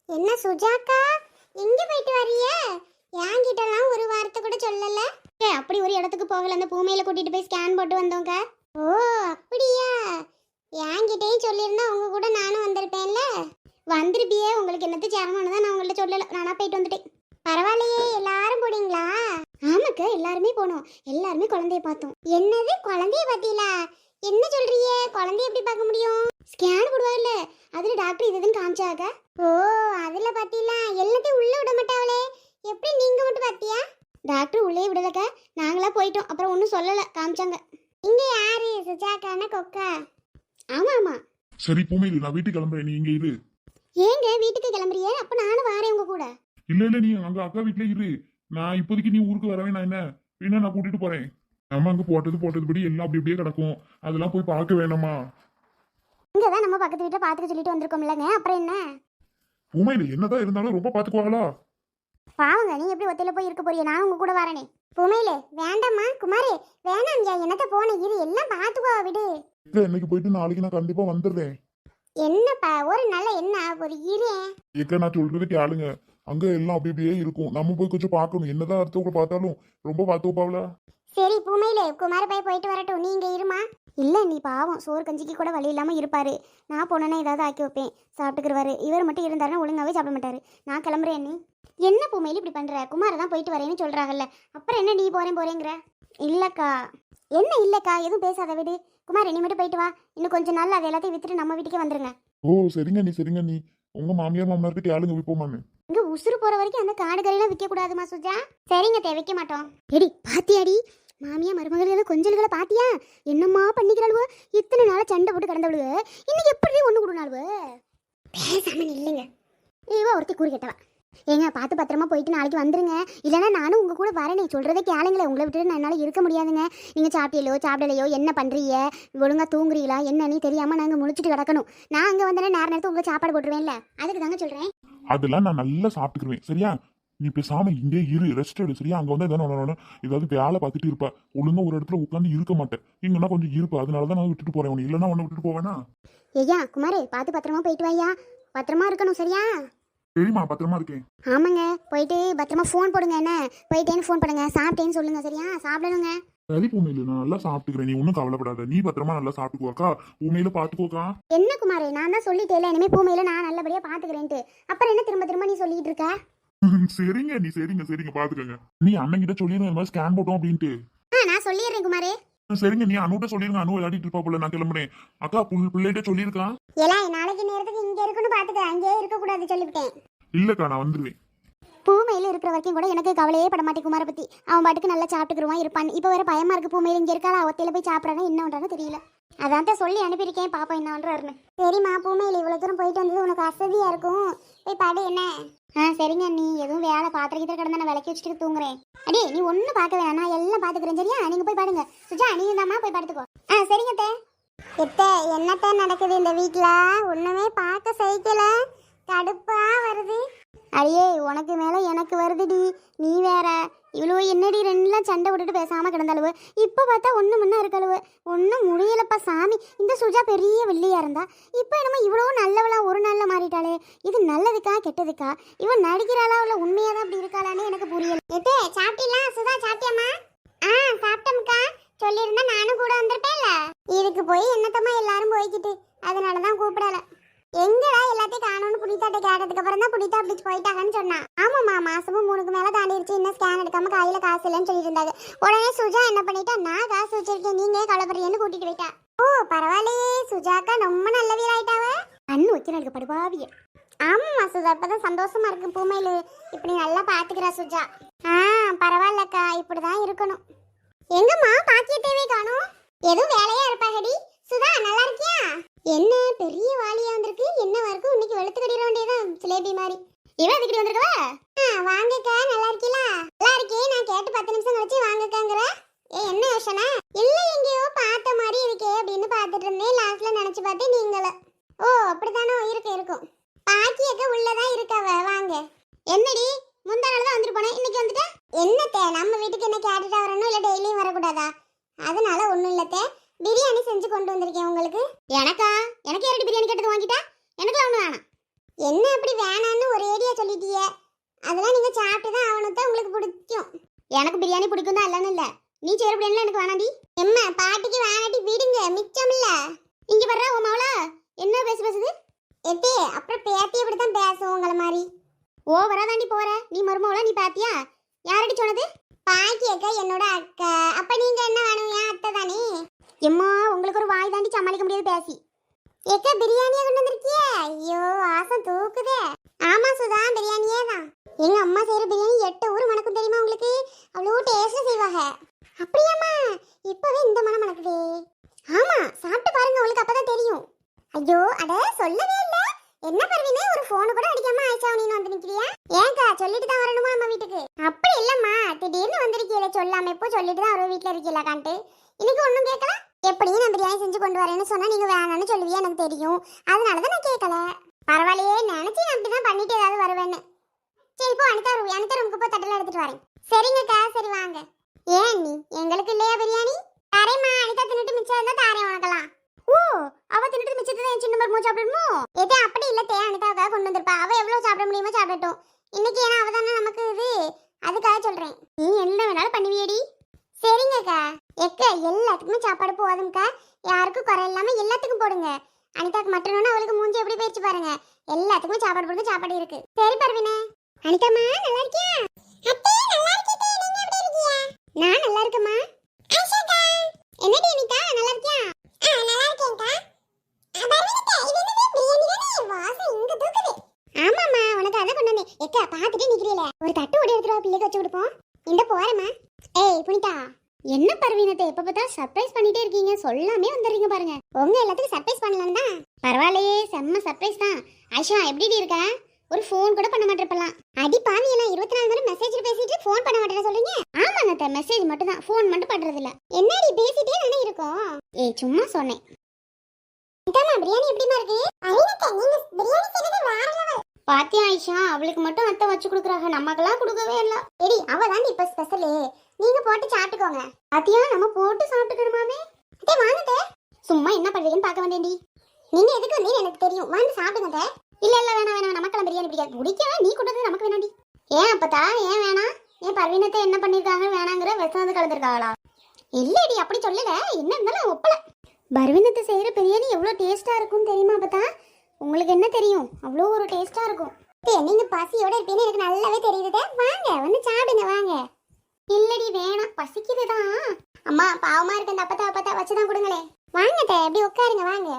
என்ன சுஜாக்கா, எங்க போயிட்டு வர்றீங்க? என்கிட்டலாம் ஒரு வார்த்தை கூட சொல்லல. அப்படி ஒரு இடத்துக்கு போகல, அந்த பூமையில கூட்டிட்டு போய் ஸ்கேன் போட்டு வந்தோங்க. ஓ அப்படியா? என்கிட்டயும் சொல்லியிருந்தா உங்க கூட நானும் வந்திருப்பேன்ல. வந்திருப்பியே, உங்களுக்கு என்னது சேரமானதான் நான் உங்கள்ட்ட சொல்லல, நானா போயிட்டு வந்துட்டேன். பரவாயில்லையே, எல்லாரும் போனீங்களா? ஆமாக்கா, எல்லாருமே போனோம். எல்லாருமே குழந்தைய பார்த்தோம். என்னது குழந்தைய பார்த்தீங்களா? என்ன சொல்றீங்க? குழந்தைய எப்படி பார்க்க முடியும்? ஸ்கேன் போடுவாங்கல்ல, அதுல டாக்டர் இதுன்னு காமிச்சாக்க. ஓ அதுல பாத்தீங்களா? எல்லாத்தையும் உள்ள விட மாட்டாவளே, எப்படி நீங்க மட்டும் பாத்தியா? டாக்டர் உள்ளே விடலக்க, நாங்களா போயிட்டோம். அப்புறம் ஒன்றும் சொல்லல, காமிச்சாங்க. இங்க யாரு? சுஜாக்கான கொக்கா? ஆமா ஆமா. சரி பூமையில நான் வீட்டுக்கு கிளம்புறேன், நீ இங்க இரு. ஏங்க வீட்டுக்கு கிளம்புறியே? அப்ப நானும் வாரேன் உங்க கூட. இல்ல நீ அங்க அக்கா வீட்டுல இரு. நான் இப்போதைக்கு நீ ஊருக்கு வரவே, நான் என்ன நான் கூட்டிட்டு போறேன். நம்ம அங்க போட்டதுபடி எல்லாம் அப்படி அப்படியே கிடக்கும், அதெல்லாம் போய் பார்க்க வேணாமா? இங்கதான் நம்ம பக்கத்து வீட்டுல பாத்துக்க சொல்லிட்டு வந்திருக்கோம்லங்க, அப்புறம் என்ன? பூமையில என்னதான் இருந்தாலும் ரொம்ப பாத்துக்குவாங்களா? பாவங்க, நீ எப்படி ஒத்தையில போய் இருக்க போறிய? நான் உங்க கூட வரேனே. பூமையிலே வேண்டாம்மா. குமாரே வேணாம், என்னத்த போன இரு, எல்லாம் பாத்துக்கோ, விடு. இன்னைக்கு போயிட்டு நாளைக்கு நான் கண்டிப்பா வந்துடுறேன். என்னப்பா ஒரு நல்ல என்ன ஒரு இரு. ஏக்க நான் சொல்றது கேளுங்க, அங்க எல்லாம் அப்படி அப்படியே இருக்கும், நம்ம போய் கொஞ்சம் பார்க்கணும். என்னதான் அடுத்தவங்க பார்த்தாலும் ரொம்ப பார்த்துப்பாவல. சரி பூமையிலே, குமார பைய போயிட்டு வரட்டும், நீங்க இருமா. இல்ல நீ பாவம், சோறு கஞ்சிக்கு கூட வழி இல்லாம இருப்பாரு. நான் போனேன்னா ஏதாவது ஆக்கி வைப்பேன், சாப்பிட்டுக்குருவாரு. இவர் மட்டும் இருந்தாருன்னா ஒழுங்காவே சாப்பிட மாட்டாரு. நான் கிளம்புறேன். நீ என்ன பூமையில இப்படி பண்ற? குமார தான் போயிட்டு வரேன்னு சொல்றாங்கல்ல, அப்புறம் என்ன நீ போறேங்கிற? இல்லக்கா. என்ன இல்லக்கா? எதுவும் பேசாத, விடு. குமார் நீ மட்டும் போயிட்டு வா, இன்னும் கொஞ்ச நாள் அதை எல்லாத்தையும் வித்துட்டு நம்ம வீட்டுக்கே வந்துருங்க. ஓ சரிங்க நீ உங்க மாமியார் மாமனார்கிட்ட கேளுங்க விப்போமான்னு. இங்க உசுறு போற வரைக்கும் அந்த காடு கறியெல்லாம் விற்க கூடாதுமா சுஜா. சரிங்க வைக்க மாட்டோம். எடி பாத்தியாடி, மாமியா மருமகள் கொஞ்சல்களை பாத்தியா? என்னம்மா பண்ணிக்கிறாளுவோ? இத்தனை நாள சண்டை போட்டு கிடந்தவளுவ இன்னைக்கு எப்படி ஒண்ணு கொடுனாளுவ? பேசாம இல்லைங்க, இவ ஒருத்தி கூறி கேட்டவா. ஏங்க பார்த்து பத்திரமா போயிட்டு நாளைக்கு வந்துருங்க, இல்லைன்னா நானும் உங்க கூட வரேனே. சொல்றதே கேளுங்களேன், உங்களை விட்டுட்டு என்னால இருக்க முடியாதுங்க. நீங்க சாப்பிட்டீங்களோ சாப்பிடலையோ, என்ன பண்றீங்க, ஒழுங்கா தூங்குறீங்களா என்னன்னு தெரியாம நாங்க முழிச்சிட்டு கிடக்கணும். நான் அங்க வந்தேன்னா நேரத்துக்கு உங்களுக்கு சாப்பாடு போட்டுருவேன்ல, அதுக்கு தாங்க சொல்றேன். அதெல்லாம் நான் நல்லா சாப்பிட்டுக்குருவேன் சரியா? நீ பேசாம இங்கே இரு, ரெஸ்ட் எடு சரியா? அங்க வந்து ஏதாவது வேலை பார்த்துட்டு இருப்ப, ஒழுங்கா ஒரு இடத்துல உட்காந்து இருக்க மாட்டேன். இங்கன்னா கொஞ்சம் இருப்ப, அதனாலதான் நான் விட்டுட்டு போறேன். உன்னை இல்லைன்னா உன்னை விட்டுட்டு போவேனா? ஐயா குமாரே, பார்த்து பத்திரமா போயிட்டு வாயா, பத்திரமா இருக்கணும் சரியா? சரிம்மா, பத்திரமா இருக்கேன். ஆமாங்க, போயிட்டு பத்திரமா ஃபோன் போடுங்க. என்ன போயிட்டேன்னு ஃபோன் பண்ணுங்க, சாப்பிட்டேன்னு சொல்லுங்க சரியா? சாப்பிடணுங்க. சரி பூமையில நான் நல்லா சாப்பிட்டுக்கிறேன், நீ ஒன்றும் கவலைப்படாத. நீ பத்திரமா நல்லா சாப்பிட்டுக்குவாக்கா, பூமையில பாத்துக்கோக்கா. என்ன குமாரே, நான் தான் சொல்லிட்டேல, இனிமே பூமையில நான் நல்லபடியா பாத்துக்கிறேன்ட்டு. அப்புறம் என்ன திரும்ப திரும்ப நீ சொல்லிட்டு இருக்க? சரிங்க நீ சரிங்க பாத்துக்கங்க. நீ அண்ணன் கிட்ட சொல்லிருங்க இந்த மாதிரி ஸ்கேன் போட்டோம் அப்படின்ட்டு. நான் சொல்லிடுறேன் குமாரே. சரிங்க, நீ அனுட்ட சொல்லிருங்க, அனு விளையாடிட்டு இருப்பா போல, நான் கிளம்புறேன். அக்கா பிள்ளைகிட்ட சொல்லியிருக்கான். ஏலா நாளைக்கு நேரத்துக்கு இங்க இருக்கணும் பாத்துக்க, அங்கேயே இருக்க கூடாது சொல்லிவிட்டேன். இல்லக்கா நான் வந்துடுவேன். பூமையில இருக்கிற வரைக்கும் கூட எனக்கு கவலையே பட மாட்டேன் குமார பத்தி. அவன் பாட்டுக்கு நல்லா சாப்பிட்டுக்குருவான் இருப்பான். இப்போ வேற பயமா இருக்கு, பூமையில இங்க இருக்காளா, ஒத்தையில போய் சாப்பிட்றானே என்ன பண்றான்னு தெரியல. அதான் தான் சொல்லி அனுப்பியிருக்கேன், பாப்பா என்ன பண்றாருன்னு. சரிம்மா, பூமையில இவ்வளவு தூரம் போயிட்டு வந்தது உனக்கு அசதியா இருக்கும், போய் பாடு என்ன. சரிங்க, நீ எதுவும் வேலை பாத்திரக்கிட்ட கிடந்தா நான் விளக்கி வச்சுட்டு தூங்குறேன். அடே நீ ஒன்னும் பார்க்க வேணாம், நான் எல்லாம் பாத்துக்கிறேன் சரியா? நீங்க போய் பாடுங்க. சுஜா நீங்க தாம்மா போய் படுத்துக்கோ. சரிங்க தே. என்னத்த நடக்குது இந்த வீட்டுல? ஒண்ணுமே பார்க்க சைக்கிள, கடுப்பா வருது. அடியே உனக்கு மேல எனக்கு வருதுடி, நீ வேற. இவ்வளோ என்னடி ரெண்டுலாம் சண்டை விட்டுட்டு பேசாம கிடந்தாளுவ, இப்ப பார்த்தா ஒண்ணு முன்ன இருக்காளுவ. ஒன்னும் முடியலப்பா சாமி. இந்த சுஜா பெரிய வெள்ளியா இருந்தா, இப்ப என்னமோ இவ்வளோ நல்லவளா ஒரு நாள்ல மாறிட்டாளே. இது நல்லதுக்கா கெட்டதுக்கா? இவன் நடிக்கிறாளா இல்ல உண்மையாதான் அப்படி இருக்காளான்னு எனக்கு புரியல. சாப்பிட்டீங்களா சுதா? சாப்பிட்டியாமா? சாப்பிட்டோம்க்கா. சொல்லியிருந்தா நானும் கூட வந்திருப்பேன்ல. இதுக்கு போய் என்னத்தம்மா எல்லாரும் போய்கிட்டு, அதனாலதான் கூப்பிடல. எங்கடா எல்லாத்தையும் காணோன்னு புனிதாட்ட கேட்டதுக்கு அப்புறம் தான் புனிதா அப்படி போயிட்டாங்கன்னு சொன்னா. ஆமாம்மா, மாசமும் 3க்கு மேல தாண்டிடுச்சு, இன்னும் ஸ்கேன் எடுக்காம கையில காசு இல்லைன்னு சொல்லிட்டு இருந்தாங்க. உடனே சுஜா என்ன பண்ணிட்டா, நான் காசு வச்சிருக்கேன் நீங்க கலப்பறியன்னு கூட்டிட்டு போயிட்டா. ஓ பரவாயில்லையே, சுஜாக்கா ரொம்ப நல்ல வீராயிட்டாவ. கண்ணு வைக்கிறாளுக்கு படுபாவிய. ஆமாம்மா சுஜா, இப்பதான் சந்தோஷமா இருக்கு, பூமையில இப்படி நல்லா பாத்துக்கிறா சுஜா. பரவாயில்லக்கா, இப்படிதான் இருக்கணும். எங்கம்மா பாக்கியத்தேவே காணோம்? எதுவும் வேலையா இருப்பாகடி. சுதா நல்லா இருக்கியா? என்ன பெரிய வாளியா வந்திருக்கு, என்ன வரைக்கும் இன்னைக்கு வெளுத்து கடிற வேண்டியதான் சிலேபி மாதிரி. இவன் அதுக்கிட்டு வந்திருக்கவா? வாங்கக்கா, நல்லா இருக்கீங்களா? நல்லா இருக்கே, நான் கேட்டு 10 நிமிஷம் கழிச்சு வாங்கக்காங்கிற. என்ன யோசனை? இல்ல எங்கேயோ பார்த்த மாதிரி இருக்கே அப்படின்னு பார்த்துட்டு இருந்தேன், லாஸ்ட்ல நினைச்சு பார்த்தேன் நீங்கள. ஓ அப்படித்தானோ, இருக்கும். பாக்கியக்க உள்ளதான் இருக்காவ, வாங்க. என்னடி முந்தா நாள் தான் வந்துட்டு போனேன், இன்னைக்கு வந்துட்ட? என்னத்தே, நம்ம வீட்டுக்கு என்ன கேட்டுட்டா வரணும், இல்ல டெய்லியும் வரக்கூடாதா? அதனால ஒண்ணும் இல்லத்தே, பிரியாணி செஞ்சு கொண்டு வந்திருக்கேன் உங்களுக்கு. எனக்கு யாரடி பிரியாணி கேட்டது வாங்கிட்டா? எனக்குலாம் ஒண்ணு வேணாம். என்ன அப்படி வேணான்னு எனக்கு பிரியாணி பிடிக்கும் தான் இல்லன்னு இல்ல நீ செய்யற பிரியாணி எனக்கு வேணாண்டி எம்மா பாட்டிக்கு வேணாட்டி விடுங்க மிச்சம் இல்ல இங்க வர்ற உன் மவளா என்ன பேசுது எத்தே அப்புறம் பேத்தி இப்படி தான் பேசும் உங்கள மாதிரி ஓ வராதாண்டி போற நீ மருமவளா நீ பாத்தியா யாரடி சொன்னது பாக்கி அக்கா என்னோட அக்கா அப்ப நீங்க என்ன வேணும் என் அத்தை தானே எம்மா உங்களுக்கு ஒரு வாய் தாண்டி சமாளிக்க முடியாது பேசி ஏக்கா பிரியாணியா கொண்டு வந்திருக்கியே ஐயோ ஆசம் தூக்குதே ஆமா சுதா பிரியாணியே தான் எங்க அம்மா செய்யற பிரியாணி 8 ஊர் மணக்கும் தெரியுமா உங்களுக்கு அவ்வளோ டேஸ்டா செய்வாங்க அப்படியாம்மா இப்பவே இந்த மனம் மணக்குதே ஆமா சாப்பிட்டு பாருங்க உங்களுக்கு அப்பதான் தெரியும் ஐயோ அட சொல்லவே இல்ல என்ன பரவினே ஒரு போன் கூட அடிக்காம ஆயிஷா நீ வந்து நிக்கிறியா ஏங்கா சொல்லிட்டு தான் வரணுமா நம்ம வீட்டுக்கு அப்படி இல்லம்மா திடீர்னு வந்திருக்கீல சொல்லாம எப்போ சொல்லிட்டு தான் ஒரு வீட்ல இருக்கீல காண்டு இன்னைக்கு ஒண்ணும் கேட்கல எப்படியும் நான் பிரியாணி செஞ்சு கொண்டு வரேன்னு சொன்னா நீங்க வேணாம்னு சொல்லுவீங்க எனக்கு தெரியும் அதனாலதான் நான் கேட்கல பரவாயில்லையே நினைச்சு நான் அப்படிதான் பண்ணிட்டு ஏதாவது வருவேன்னு சரி இப்போ அனிதா ரூமுக்கு போய் தட்டல எடுத்துட்டு வரேன் சரிங்கக்கா சரி வாங்க ஏன் நீ எங்களுக்கு இல்லையா பிரியாணி தரேம்மா அனிதா தின்னுட்டு மிச்சம் இருந்தா தாரேன் உனக்கலாம் ஓ அவ தின்னுட்டு மிச்சத்தை என் சின்ன மருமோ சாப்பிடணுமோ எதே அப்படி இல்ல தே அனிதாவுக்காக கொண்டு வந்திருப்பா அவ எவ்வளவு சாப்பிட முடியுமோ சாப்பிடட்டும் இன்னைக்கு ஏன்னா அவ தானே நமக்கு இது அதுக்காக சொல்றேன் நீ என்ன வேணாலும் பண்ணுவியடி சரிங்கக்கா எக்க எல்லாத்துக்குமே சாப்பாடு போதும்க்கா யாருக்கும் குறை இல்லாம எல்லாத்துக்கும் போடுங்க அனிதாக்கு மட்டும் அவளுக்கு மூஞ்சி எப்படி போயிடுச்சு பாருங்க எல்லாத்துக்குமே சாப்பாடு போடுங்க சாப்பாடு இருக்கு சரி பரவினே அனிதாம்மா நல்லா இருக்கியா அத்தை நல்லா இருக்கே நீங்க எப்படி இருக்கீங்க நான் நல்லா இருக்கேம்மா ஆஷாக்கா என்னடி அனிதா நல்லா இருக்கியா நல்லா இருக்கேன்க்கா பரவினே இது என்ன பிரியாணி தானே வாசம் இங்க தூக்குது ஆமாம்மா உனக்கு அத கொண்டு வந்தேன் எக்க பாத்துட்டு நிக்கிறீல ஒரு தட்டு ஓடி எடுத்துட்டு வா பிள்ளைக்கு வச்சு கொடுப்போம் இந்த போறேம்மா ஏய் புனிதா என்ன பரவீனத்தை எப்ப பார்த்தா சர்ப்ரைஸ் பண்ணிட்டே இருக்கீங்க சொல்லாமே வந்துடுறீங்க பாருங்க உங்க எல்லாத்துக்கும் சர்ப்ரைஸ் பண்ணலாம் தான் பரவாயில்லையே செம்ம சர்ப்ரைஸ் தான் ஆயிஷா எப்படி இருக்க ஒரு ஃபோன் கூட பண்ண மாட்டேப்பலாம் அடி பாவி எல்லாம் 24 மணி மெசேஜ் பேசிட்டு ஃபோன் பண்ண மாட்டேன்னு சொல்றீங்க ஆமாங்க மெசேஜ் மட்டும் தான் ஃபோன் மட்டும் பண்றது இல்ல என்னடி பேசிட்டே தானே இருக்கோம் ஏய் சும்மா சொன்னேன் இதமா பிரியாணி எப்படிமா இருக்கு அரினத்தை நீங்க பிரியாணி செய்யறது வேற லெவல் பாத்தியா ஆயிஷா அவளுக்கு மட்டும் அத்தை வச்சு கொடுக்குறாங்க நமக்கெல்லாம் கொடுக்கவே இல்ல சரி அவ தான் இப்ப ஸ்பெஷல் நீங்க போட்டு சாப்பிட்டுக்கோங்க பாத்தியா நம்ம போட்டு சாப்பிட்டுக்கணுமாமே அத்தை வாங்கதே சும்மா என்ன பண்றீங்கன்னு பார்க்க வந்தேன்டி நீங்க எதுக்கு வந்தீங்க எனக்கு தெரியும் வாங்க சாப்பிடுங்க இல்ல இல்ல வேணாம் நமக்கெல்லாம் பிரியாணி பிடிக்காது பிடிக்கவே நீ கொடுத்தது நமக்கு வேணாண்டி ஏன் அப்பதா ஏன் வேணாம் ஏன் பர்வீனத்தை என்ன பண்ணிருக்காங்க வேணாங்கிற விஷம் வந்து கலந்துருக்காங்களா இல்லடி அப்படி சொல்லல என்ன இருந்தாலும் ஒப்பல பர்வீனத்தை செய்யற பிரியாணி எவ்வளவு டேஸ்டா இருக்கும் தெரியுமா அப்பதா உங்களுக்கு என்ன தெரியும் அவ்வளோ ஒரு டேஸ்டா இருக்கும் நீங்க பசியோட இருப்பீன்னு எனக்கு நல்லாவே தெரியுது வாங்க வந்து சாப்பிடுங்க வாங்க இல்லடி வேணாம் பசிக்குதுதான் அம்மா பாவமா இருக்கு அந்த அப்பத்தா வச்சுதான் கொடுங்களே வாங்க எப்படி உட்காருங்க வாங்க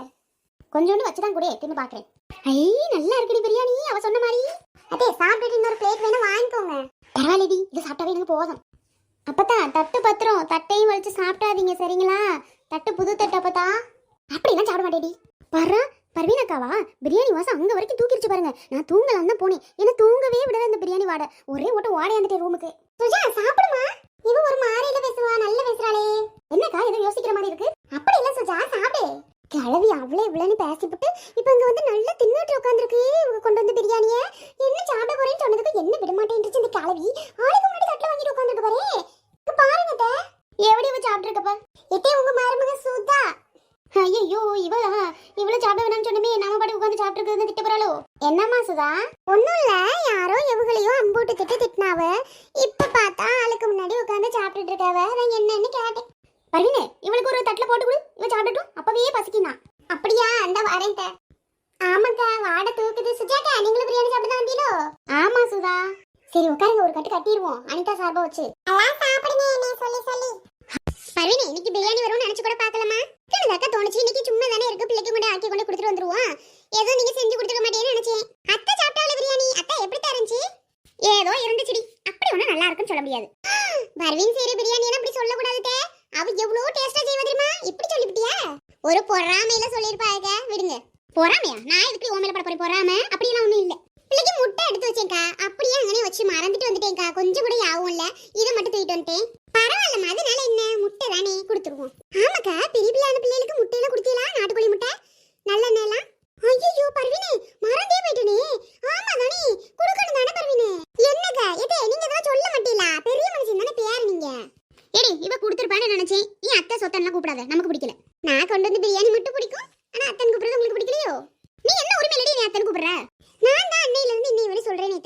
கொஞ்சோண்டு வச்சுதான் கூட தின்னு பாக்குறேன் ஐ நல்லா இருக்குடி பிரியாணி அவ சொன்ன மாதிரி அதே சாப்பிட்டுட்டு இன்னொரு பிளேட் வேணா வாங்கிக்கோங்க பரவாயில்லடி இது சாப்பிட்டாவே எனக்கு போதும் அப்பத்தா தட்டு பத்திரம் தட்டையும் வலிச்சு சாப்பிட்டாதீங்க சரிங்களா தட்டு புது தட்டு அப்பத்தா அப்படிலாம் சாப்பிட மாட்டேடி பர்றா பர்வீனக்காவா பிரியாணி வாசம் அங்க வரைக்கும் தூக்கிருச்சு பாருங்க நான் தூங்கலாம் தான் போனேன் ஏன்னா தூங்கவே விடாத இந்த பிரியாணி வாட ஒரே ஓட்டம் ஓடையாந்துட்டேன் ரூமுக்கு சுஜா சாப்பிடுமா இவ ஒரு மாறையில பேசுவா நல்ல பேசுறாளே என்னக்கா ஏதோ யோசிக்கிற மாதிரி இருக்கு அப்படி இல்ல சுஜா சாப்பிடு கிளவி அவ்வளோ இவ்வளோன்னு பேசிவிட்டு இப்போ இங்கே வந்து நல்லா தின்னுட்டு உட்காந்துருக்கு இவங்க கொண்டு வந்து பிரியாணியை என்ன சாப்பிட போறேன்னு சொன்னதுக்கு என்ன விட மாட்டேன்ருச்சு இந்த கிளவி ஆளுக்கு முன்னாடி தட்டில் வாங்கிட்டு உட்காந்துருக்கு பாரு பாருங்க எப்படி இவ சாப்பிட்டுருக்கப்ப எத்தே உங்க மருமக சுதா ஐயோ இவ்வளவு சாப்பிட வேணாம்னு சொன்னமே நம்ம பாட்டு உட்காந்து சாப்பிட்டுருக்குன்னு திட்ட போறாளோ என்னம்மா சுதா ஒன்றும் இல்லை யாரோ எவங்களையும் அம்பூட்டு திட்டினாவ இப்போ பார்த்தா ஆளுக்கு முன்னாடி உட்காந்து சாப்பிட்டுட்டு இருக்காவ நான் என்னன்னு கேட்டேன் பர்வீனே இவளுக்கு ஒரு தட்டுல போட்டு கொடு இவ சாப்பிடட்டும் அப்பவே பசிக்கினா அப்படியா அந்த வரேன் ஆமாக்கா வாட தூக்குது சுஜாக்கா நீங்களும் பிரியாணி சாப்பிட வந்தீங்களோ ஆமா சுதா சரி உட்காருங்க ஒரு கட்டு கட்டிடுவோம் அனிதா சார்பா வச்சு எல்லாம் சாப்பிடுங்க நீ சொல்லி பர்வீனே இன்னைக்கு பிரியாணி வரும்னு நினைச்சு கூட பார்க்கலாமா அக்கா தோணுச்சு இன்னைக்கு சும்மா தானே இருக்கு பிள்ளைக்கு கொண்டு ஆக்கி கொண்டு கொடுத்துட்டு வந்துருவோம் ஏதோ நீங்க செஞ்சு கொடுத்துக்க மாட்டேன்னு நினைச்சேன் அத்தை சாப்பிட்டால பிரியாணி அத்தை எப்படி தரஞ்சி ஏதோ இருந்துச்சுடி அப்படி ஒன்றும் நல்லா இருக்குன்னு சொல்ல முடியாது பர்வீன் சரி பிரியாணி அப்படி சொல்லக்கூடாது அவ எவ்வளவு டேஸ்டா செய்வா தெரியுமா இப்படி சொல்லிவிட்டியா ஒரு பொறாமையில சொல்லிருப்பாங்க விடுங்க பொறாமையா நான் எதுக்கு ஓமையில பட போறேன் பொறாம அப்படியெல்லாம் ஒண்ணும் இல்ல பிள்ளைக்கு முட்டை எடுத்து வச்சேன்க்கா அப்படியே அங்கனே வச்சு மறந்துட்டு வந்துட்டேன்க்கா கொஞ்சம் கூட யாவும் இல்ல இதை மட்டும் தூக்கிட்டு வந்துட்டேன் பரவாயில்லம்மா அதனால என்ன முட்டை தானே கொடுத்துருவோம் ஆமாக்கா பெரிய பிள்ளையான பிள்ளைகளுக்கு முட்டையெல்லாம் கொடுத்தீங்களா நாட்டுக்கோழி முட்டை நல்ல எண்ணெயெல்லாம் ஐயோ பர்வீனே மறந்தே போயிட்டனே ஆமா தானே கொடுக்கணும் தானே பர்வீனே என்னக்கா எதே நீங்க தான் சொல்ல மாட்டீங்களா பெரிய மனுஷன் தானே பேர் நீங்க ஏடி இவ கொடுத்துருப்பான்னு நினைச்சேன் நீ அத்தை சொத்தன்லாம் கூப்பிடாத நமக்கு பிடிக்கல நான் கொண்டு வந்து பிரியாணி மட்டும் பிடிக்கும் ஆனா அத்தன் கூப்பிடுறது உங்களுக்கு பிடிக்கலையோ நீ என்ன உரிமையிலடி நீ அத்தன் கூப்பிடுற நான் தான் அன்னையில இருந்து இன்னை வரை சொல்றேன்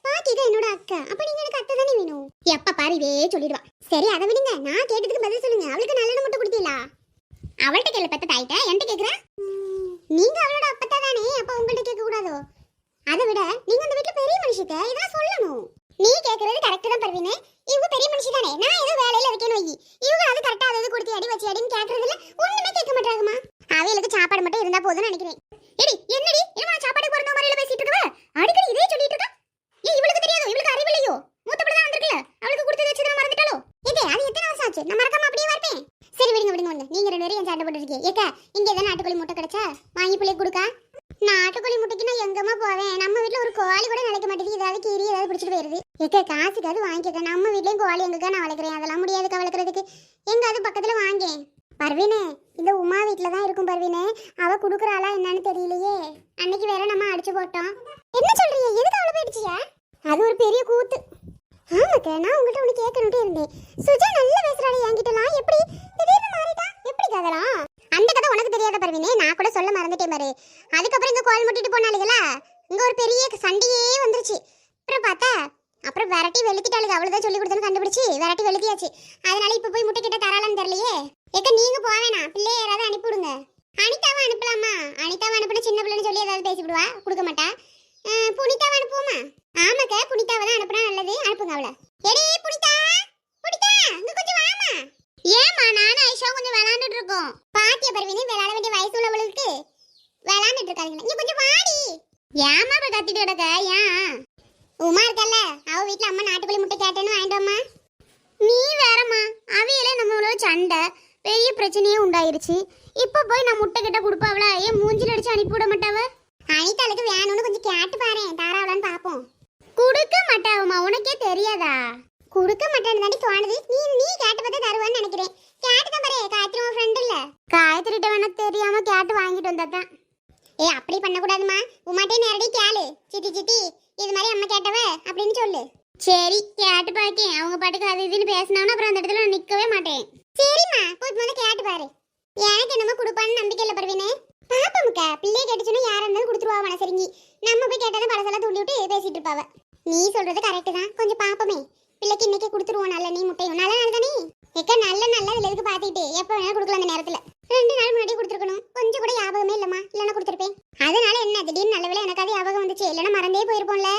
பாக்கிக்கா என்னோட அக்கா அப்ப நீங்க எனக்கு அத்தை தானே வேணும் எப்ப பாரு இதே சொல்லிடுவா. சரி அதை விடுங்க, நான் கேட்டதுக்கு பதில் சொல்லுங்க. அவளுக்கு நல்லெண்ணெய் முட்டை கொடுத்தீங்களா? அவள்கிட்ட கேள்வி பெத்த தாயிட்ட என்கிட்ட கேக்குறேன். நீங்க அவளோட அப்பத்தா தானே, அப்ப உங்கள்கிட்ட கேட்க கூடாதோ? அதை விட நீங்க அந்த வீட்டுல பெரிய மனுஷிக்க இதெல்லாம் சொல்லணும். நீ கேக்குறது கரெக்ட் தான் பர்வீனே, இவங்க பெரிய மனுஷி தானே, நான் ஏதோ வேலையில இருக்கேன்னு வை. இவங்க அது கரெக்டா அதை கொடுத்து அடி வச்சு அடின்னு கேக்குறதுல ஒண்ணுமே கேட்க மாட்டாங்கம்மா. அவைகளுக்கு சாப்பாடு மட்டும் இருந்தா போதும்னு நினைக்கிறேன். ஏடி என்னடி என்ன சாப்பாடு போறத மாதிரில பேசிட்டு இருக்கவ அடிக்கடி இதே சொல்லிட்டு இருக்கா? ஏன் இவளுக்கு தெரியாதோ? இவளுக்கு அறிவு இல்லையோ? மூத்த பிள்ளை தான் வந்திருக்கல, அவளுக்கு கொடுத்து வச்சத மறந்துட்டாலோ? ஏதே அது எத்தனை வருஷம் ஆச்சு, நான் மறக்காம அப்படியே வரப்பேன். சரி விடுங்க விடுங்க விடுங்க, நீங்க ரெண்டு பேரும் என் சண்டை போட்டு இருக்கீங்க. ஏக்கா இங்க ஏதாவது நாட்டுக்கோழி முட்டை கிடைச்சா வாங்கி பிள்ளை கொடுக்கா. நாட்டுக்கோழி முட்டைக்கு நான் எங்கம்மா போவேன்? நம்ம வீட்ல ஒரு கோழி கூட நினைக்க மாட்டேங்குது, ஏதாவது கீரி ஏதாவது பிடிச்சிட்டு போயிருது. ஏக்கா காசுக்காவது வாங்கிக்க, நம்ம வீட்லயும் கோழி எங்கக்கா நான் வளர்க்குறேன், அதெல்லாம் முடியாதுக்கா வளர்க்குறதுக்கு. எங்காவது பக்கத்துல வாங்க. பர்வீனே இந்த உமா வீட்ல தான் இருக்கும் பர்வீனே, அவ குடுக்குறாளா என்னன்னு தெரியலையே. அன்னைக்கு வேற நம்ம அடிச்சு போட்டோம். என்ன சொல்றீங்க? எதுக்கு அவளை போயிடுச்சியா? அது ஒரு பெரிய கூத்து. ஆமாக்கா நான் உங்கள்கிட்ட ஒன்று கேட்கணுட்டே இருந்தேன். சுஜா நல்லா பேசுறாளே என்கிட்டலாம், எப்படி திடீர்னு மாறிட்டா? எப்படி கதலாம்? அந்த கதை உனக்கு தெரியாத பர்வீனே, நான் கூட சொல்ல மறந்துட்டேன் பாரு. அதுக்கப்புறம் இங்க கோல் முட்டிட்டு போனாலுங்களா, இங்க ஒரு பெரிய சண்டையே வந்துருச்சு. அப்புறம் பார்த்தா அப்புறம் விரட்டி வெளுத்திட்டாளுங்க. அவ்வளவுதான் சொல்லி கொடுத்தேன்னு கண்டுபிடிச்சு விரட்டி வெளுத்தியாச்சு. அதனால இப்ப போய் முட்டை கிட்ட தராளான்னு தெரியலையே. ஏக்க நீங்க போவேனா, பிள்ளைய யாராவது அனுப்பிவிடுங்க. அனிதாவை அனுப்பலாமா? அனிதாவை அனுப்பின சின்ன பிள்ளைன்னு சொல்லி ஏதாவது பேசிவிடுவா, கொடுக்க மாட்டா. புனிதாவை அனுப்புவோமா? ஆமாக்கா புனிதாவை தான் அனுப்புனா நல்லது, அனுப்புங்க அவளை. எடி புனிதா, புனிதா இங்க கொஞ்சம் வாமா. ஏமா நானும் ஐஷா கொஞ்சம் விளையாண்டுட்டு இருக்கோம். பாத்திய பர்வீனே விளையாட வேண்டிய வயசு உள்ளவளுக்கு விளையாண்டுட்டு இருக்காங்க. இங்க கொஞ்சம் வாடி. ஏமா இப்ப கத்திட்டு கிடக்க? ஏன் உமா இருக்கல்ல, அவ வீட்டுல அம்மா நாட்டுக்கோழி முட்டை கேட்டேன்னு வாங்கிட்டு வாமா. நீ வேறம்மா, அவையில நம்மளோட சண்டை பெரிய பிரச்சனையே உண்டாயிருச்சு. இப்ப போய் நான் முட்டை கிட்ட கொடுப்பாவளா? ஏன் மூஞ்சில அடிச்சு அனுப்பி விட மாட்டாவ? அனிதாளுக்கு வேணும்னு கொஞ்சம் கேட்டு பாரு, தாராவளான்னு பாப்போம். கொடுக்க மாட்டாவமா, உனக்கே தெரியாதா? கொடுக்க மாட்டேன்னு தாண்டி தோணுது. நீ கேட்டு பார்த்தா தருவான்னு நினைக்கிறேன். கேட்டு தான் பாரு, காயத்ரி உன் ஃப்ரெண்ட் இல்ல? காயத்ரிட்ட வேணா தெரியாம கேட்டு வாங்கிட்டு வந்தாதான். ஏ அப்படி பண்ணக்கூடாதுமா, உமாட்டே நேரடி கேளு. சித்தி சித்தி இது மாதிரி அம்மா கேட்டவ அப்படின்னு சொல்லு. சரி கேட்டு பாக்கேன். அவங்க பாட்டுக்கு அது இதுன்னு பேசினாலும் அப்புறம் அந்த இடத்துல நான் நிக்கவே மாட்டேன். சரிம்மா போய் முதல்ல கேட்டு பாரு. எனக்கு என்னமோ கொடுப்பான்னு நம்பிக்கை இல்லை பர்வீனே. பாப்பமுக்கா பிள்ளைய கேட்டுச்சுன்னா யாரா இருந்தாலும் கொடுத்துருவா மனசரிங்கி. நம்ம போய் கேட்டாலும் பழசெல்லாம் தூண்டி விட்டு பேசிட்டு இருப்பாவ. நீ சொல்றது கரெக்டு தான், கொஞ்சம் பாப்பமே. பிள்ளைக்கு இன்னைக்கு கொடுத்துருவோம் நல்ல நீ முட்டையும் நல்ல நாள் தானே. எக்க நல்ல இதுல எதுக்கு பாத்துக்கிட்டு எப்ப வேணா கொடுக்கலாம். அந்த நேரத்துல 2 நாள் முன்னாடி கொடுத்துருக்கணும். கொஞ்சம் கூட ஞாபகமே இல்லம்மா, இல்லைன்னா கொடுத்துருப்பேன். அதனால என்ன திடீர்னு நல்ல வேலை எனக்கு அது ஞாபகம் வந்துச்சு, இல்லைன்னா மறந்தே போயிருப்போம்ல.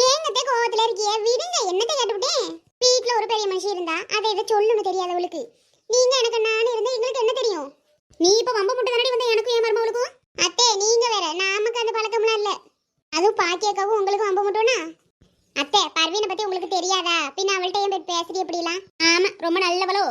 ஏங்கத்தே கோவத்துல இருக்கிய விடுங்க, என்னத்தை கேட்டுவிட்டேன். வீட்டுல ஒரு பெரிய மனுஷி இருந்தா அதை இதை சொல்லணும் தெரியாதவளுக்கு. நீங்க எனக்கு நான் இருந்தா எங்களுக்கு என்ன தெரியும்? நீ இப்ப வம்ப முட்டை தானடி வந்த எனக்கும் என் மருமகளுக்கும். அத்தே நீங்க வேற, நமக்கு அந்த பழக்கம்லாம் இல்ல. அதுவும் பாக்கியக்காவும் உங்களுக்கு வம்ப முட்டோனா? அத்தை பர்வீனை பத்தி உங்களுக்கு தெரியாதா? பின்ன அவள்கிட்ட ஏன் போய் பேசுறீ அப்படிலாம்? ஆமா ரொம்ப நல்லவளோ.